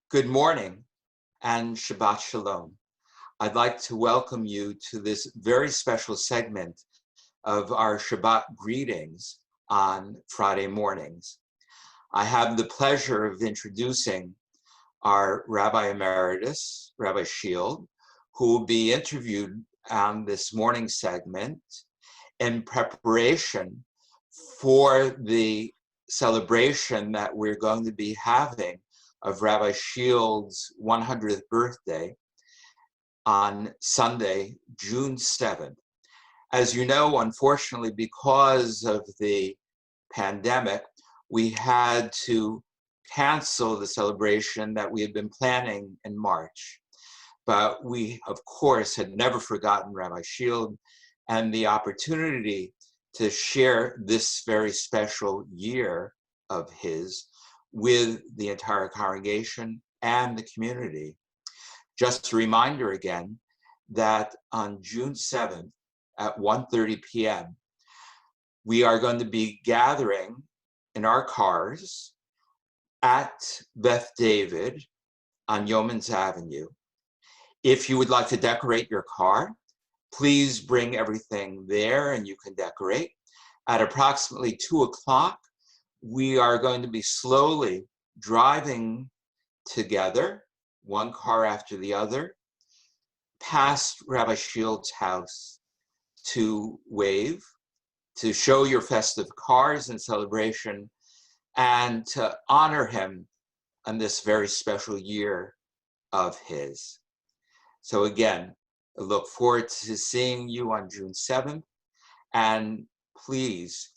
Good morning and Shabbat Shalom. I'd like to welcome you to this very special segment of our Shabbat greetings on Friday mornings. I have the pleasure of introducing our Rabbi Emeritus, Rabbi Schild, who will be interviewed on this morning segment in preparation for the celebration that we're going to be having of Rabbi Schild's 100th birthday on Sunday, June 7th. As you know, unfortunately, because of the pandemic, we had to cancel the celebration that we had been planning in March. But we, of course, had never forgotten Rabbi Schild and the opportunity to share this very special year of his with the entire congregation and the community. Just a reminder again that on June 7th at 1:30 p.m., we are going to be gathering in our cars at Beth David on Yeoman's Avenue. If you would like to decorate your car, please bring everything there and you can decorate. At approximately 2 o'clock, we are going to be slowly driving together, one car after the other, past Rabbi Schild's house to wave, to show your festive cars in celebration, and to honor him on this very special year of his. So again, I look forward to seeing you on June 7th, and please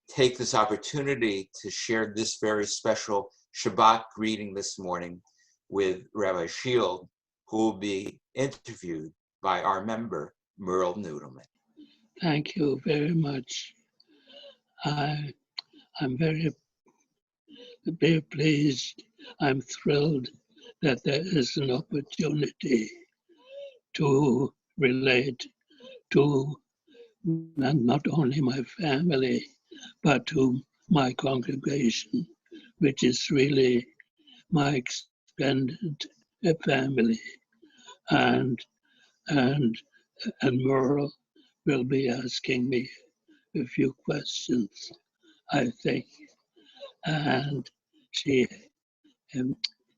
take this opportunity to share this very special Shabbat greeting this morning with Rabbi Schild, who will be interviewed by our member, Merle Nudelman. Thank you very much. I'm very pleased. I'm thrilled that there is an opportunity to relate to not only my family, but to my congregation, which is really my extended family. And Merle will be asking me a few questions, I think. And she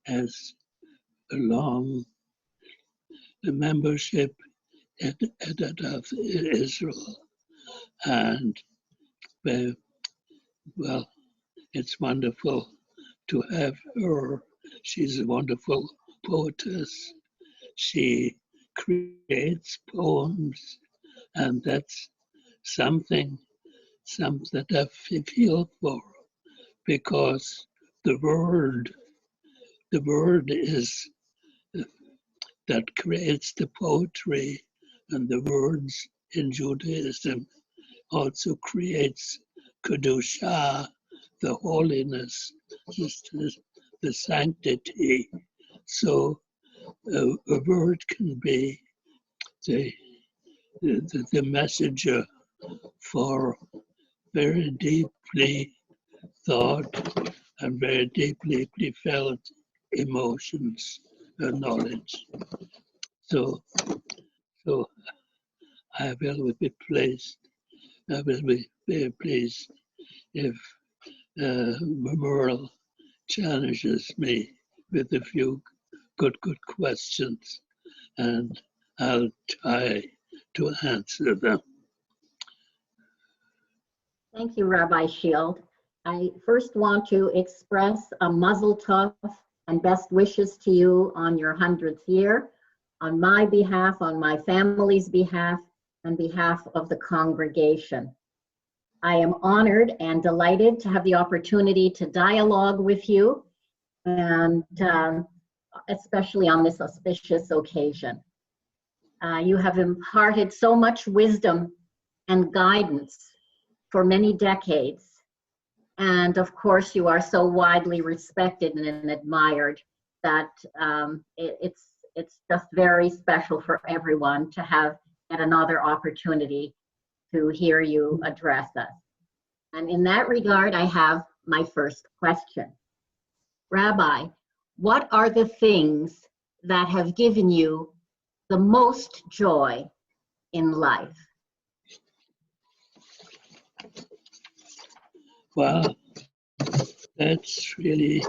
has a long membership at Israel. And well, it's wonderful to have her. She's a wonderful poetess. She creates poems, and that's something that I feel for, because the word is that creates the poetry, and the words in Judaism also creates Kedusha, the holiness, the sanctity. So a word can be the messenger for very deeply thought and very deeply felt emotions and knowledge. So I will be pleased. I will be very pleased if Merle challenges me with a few good questions, and I'll try to answer them. Thank you, Rabbi Schild. I first want to express a mazel tov and best wishes to you on your 100th year, on my behalf, on my family's behalf, and behalf of the congregation. I am honored and delighted to have the opportunity to dialogue with you, and especially on this auspicious occasion. You have imparted so much wisdom and guidance for many decades. And of course, you are so widely respected and admired that it's just very special for everyone to have yet another opportunity to hear you address us. And in that regard, I have my first question. Rabbi, what are the things that have given you the most joy in life? Well, that's really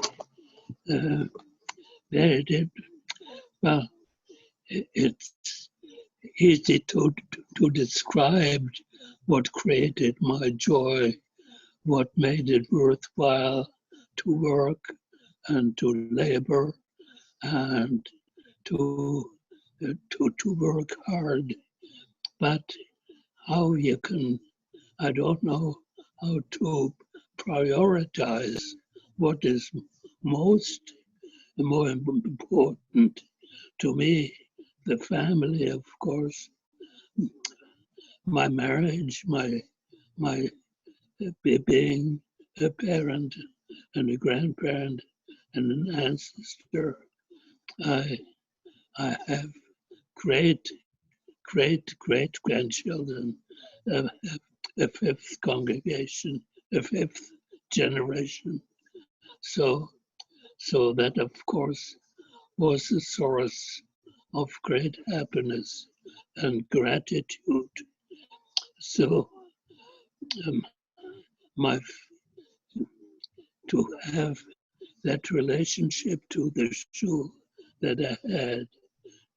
very deep. Well, it's easy to describe what created my joy, what made it worthwhile to work and to labor and to work hard. But how you can, I don't know how to prioritize what is most more important to me. The family, of course, my marriage, my being a parent and a grandparent and an ancestor. I have great grandchildren, a, a fifth congregation, a fifth generation. So that of course was a source of great happiness and gratitude. So my to have that relationship to the shul that I had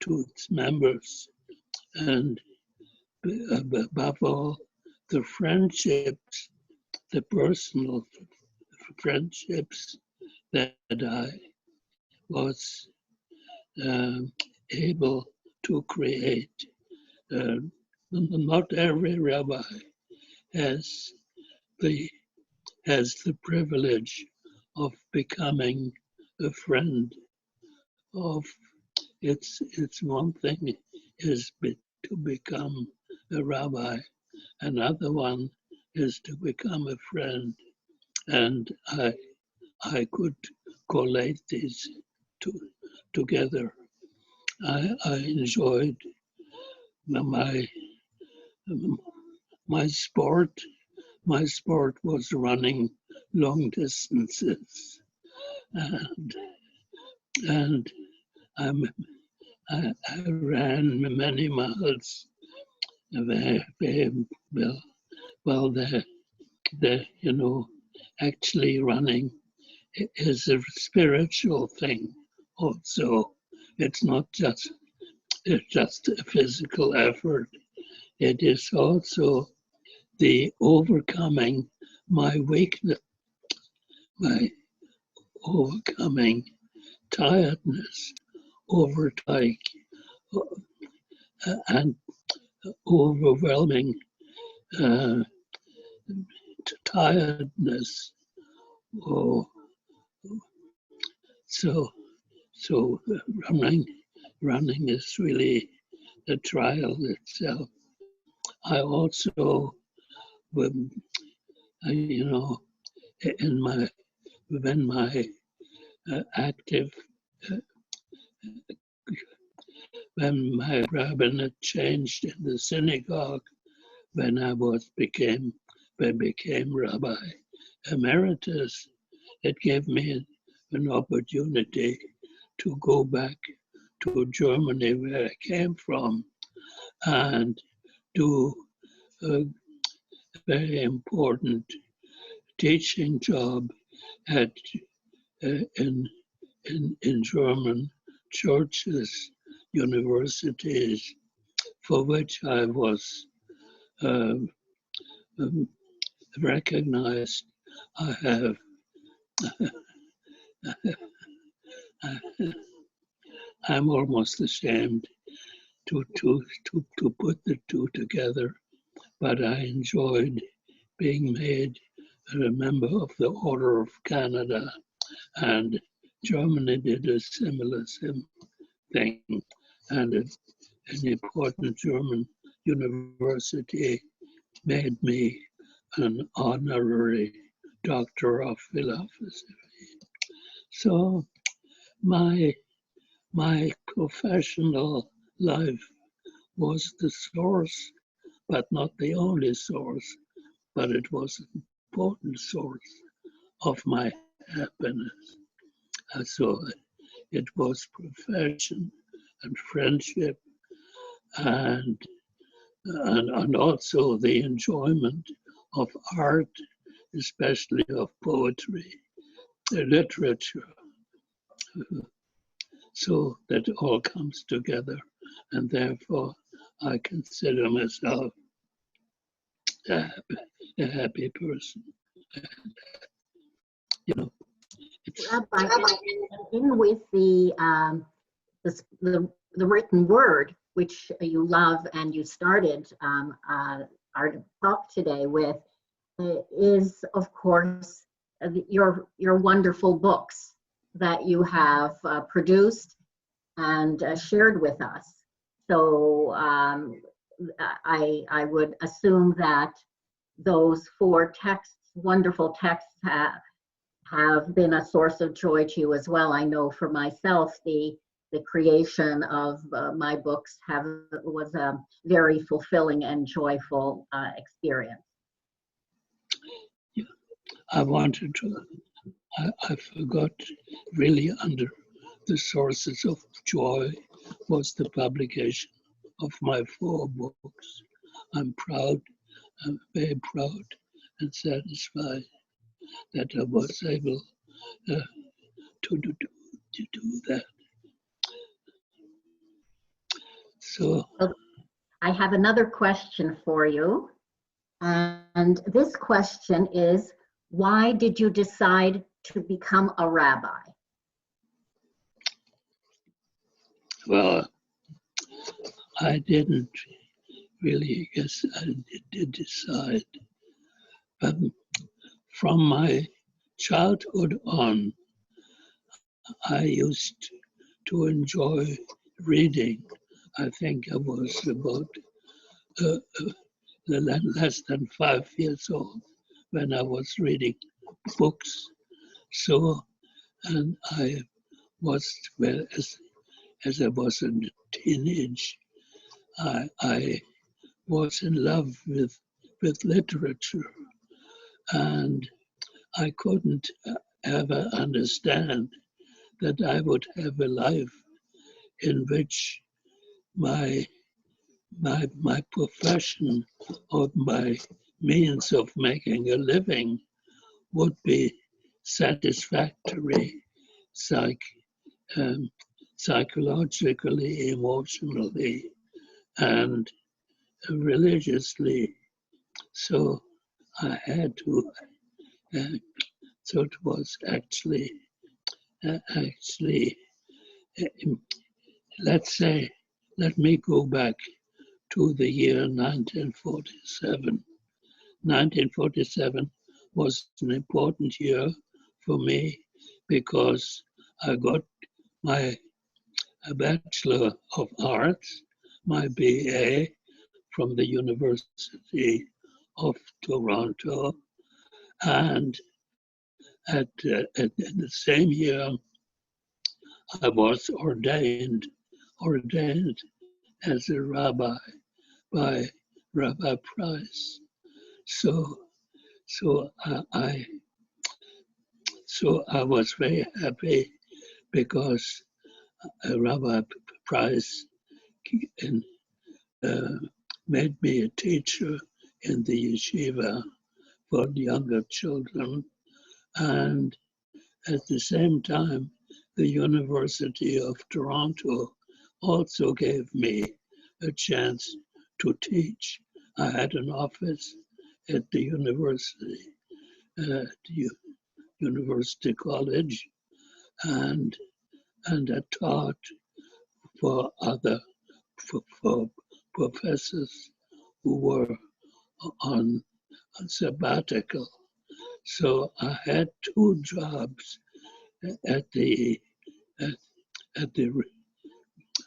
to its members, and above all, the friendships, the personal friendships that I was able to create. Not every rabbi has the privilege of becoming a friend of. It's one thing is to become a rabbi, another one is to become a friend, and I could collate these two together. I enjoyed my my sport. My sport was running long distances, and I ran many miles. Well, actually running is a spiritual thing. Also, it's not just a physical effort. It is also the overcoming my weakness, my overcoming tiredness, and overwhelming tiredness. Oh, so running is really a trial itself. I also, in my active, when my rabbinate changed in the synagogue, when I became Rabbi Emeritus, it gave me an opportunity to go back to Germany, where I came from, and do a very important teaching job at in German churches, universities, for which I was recognized. I have I'm almost ashamed to put the two together, but I enjoyed being made a member of the Order of Canada, and Germany did a similar thing, and an important German university made me an honorary doctor of philosophy. So my professional life was the source, but not the only source, but it was an important source of my happiness. So it was profession and friendship and also the enjoyment of art, especially of poetry, literature. So that all comes together, and therefore I consider myself a happy person. You know, it's Rabbi, in with the written word, which you love and you started our talk today with, is of course your wonderful books that you have produced and shared with us. So I would assume that those 4 texts, wonderful texts, have been a source of joy to you as well. I know for myself, the creation of my books was a very fulfilling and joyful experience. Yeah, I wanted to, I forgot really under the sources of joy was the publication of my 4 books. I'm very proud and satisfied that I was able to do that. So I have another question for you. And this question is, why did you decide to become a rabbi? well, I didn't really, guess I did decide. But from my childhood on, I used to enjoy reading. I think I was about less than 5 years old when I was reading books. So, and I was, well, as I was a teenage, I was in love with literature, and I couldn't ever understand that I would have a life in which my profession or my means of making a living would be satisfactory psychologically, emotionally, and religiously. So I had to, so it was actually, let's say, let me go back to the year 1947. 1947 was an important year for me because I got my Bachelor of Arts, my BA, from the University of Toronto, and in the same year I was ordained as a rabbi by Rabbi Price. So I was very happy because Rabbi Price made me a teacher in the yeshiva for younger children, and at the same time, the University of Toronto also gave me a chance to teach. I had an office at the university, University College, and I taught for for professors who were on sabbatical. So I had 2 jobs at the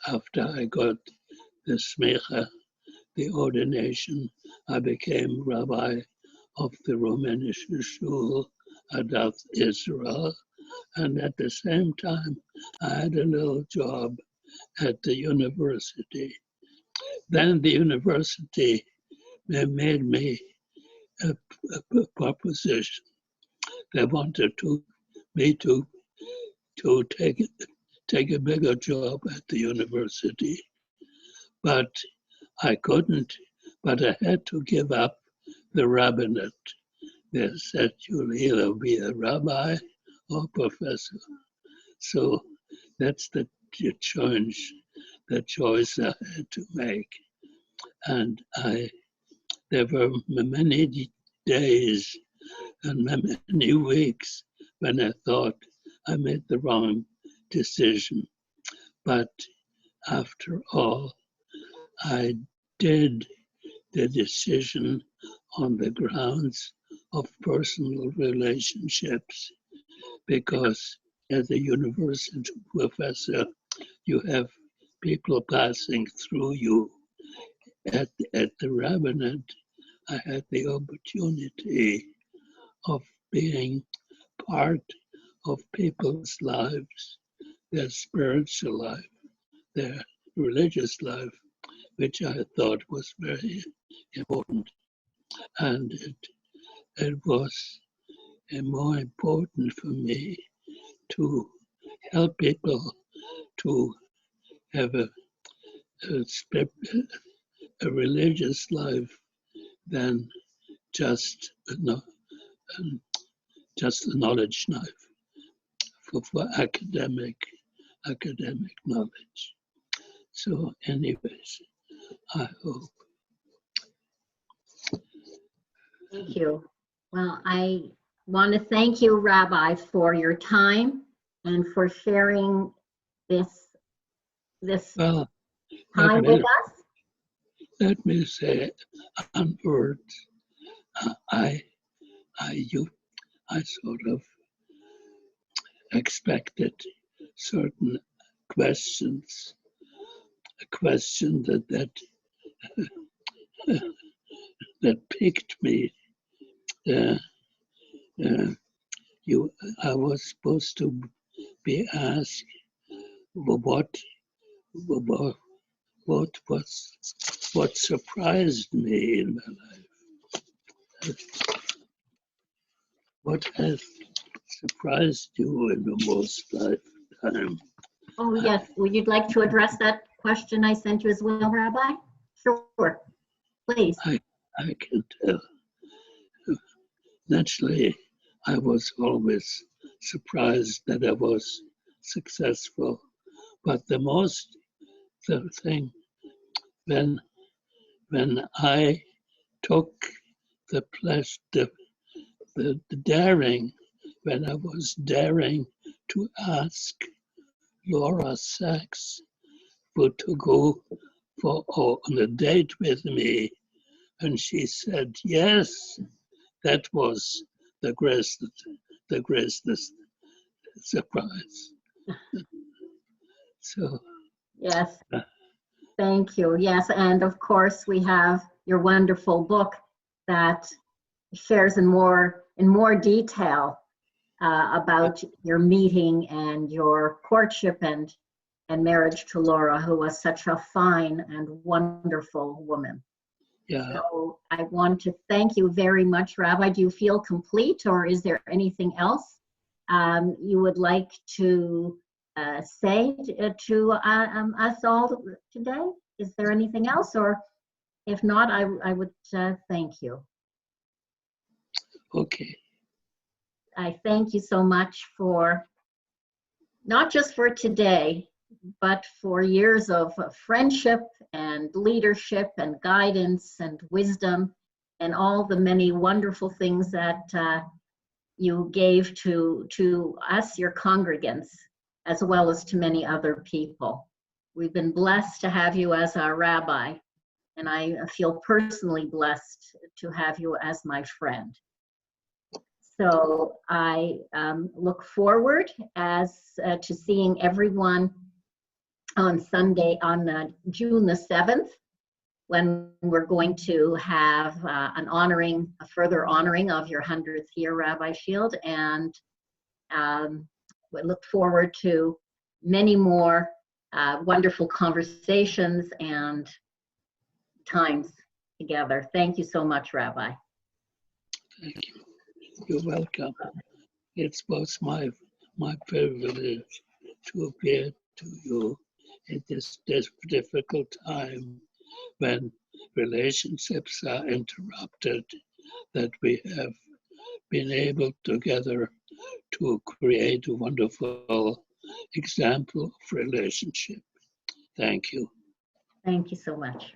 after I got the smicha, the ordination. I became rabbi of the Romanish Shul Adath Israel, and at the same time I had a little job at the university. Then the university made me a proposition. They wanted me to take take a bigger job at the university. But I couldn't, but I had to give up the rabbinate. They said you'll either be a rabbi or professor. So that's the choice I had to make. And there were many days and many weeks when I thought I made the wrong decision. But after all, I did the decision on the grounds of personal relationships, because as a university professor, you have people passing through you. At the rabbinate, I had the opportunity of being part of people's lives, their spiritual life, their religious life, which I thought was very important. And it was more important for me to help people to have a religious life than just a knowledge life for academic knowledge. So anyways, I hope. Thank you. Well, I want to thank you, Rabbi, for your time and for sharing this Well, time with us. Let me say on words, I sort of expected certain questions, a question that piqued me. I was supposed to be asked what surprised me in my life. What has surprised you in the most lifetime? Oh, yes. Would you like to address that question I sent you as well, Rabbi? Sure. Please. I can tell. Naturally, I was always surprised that I was successful. But the thing, when I took the daring, when I was daring to ask Laura Sachs to go on a date with me, and she said yes, that was the greatest surprise. So yes, thank you. Yes, and of course we have your wonderful book that shares in more detail about your meeting and your courtship and marriage to Laura, who was such a fine and wonderful woman. yeah. So I want to thank you very much, Rabbi. Do you feel complete, or is there anything else you would like to say to us all today? Is there anything else, or if not, I would thank you. Okay. I thank you so much for, not just for today, but for years of friendship and leadership and guidance and wisdom and all the many wonderful things that you gave to us, your congregants, as well as to many other people. We've been blessed to have you as our rabbi, and I feel personally blessed to have you as my friend. So I look forward to seeing everyone on Sunday, on June the 7th, when we're going to have a further honoring of your 100th year, Rabbi Schild, and we look forward to many more wonderful conversations and times together. Thank you so much, Rabbi. Thank you. You're welcome. It's both my privilege to appear to you in this difficult time when relationships are interrupted, that we have been able together to create a wonderful example of relationship. Thank you. Thank you so much.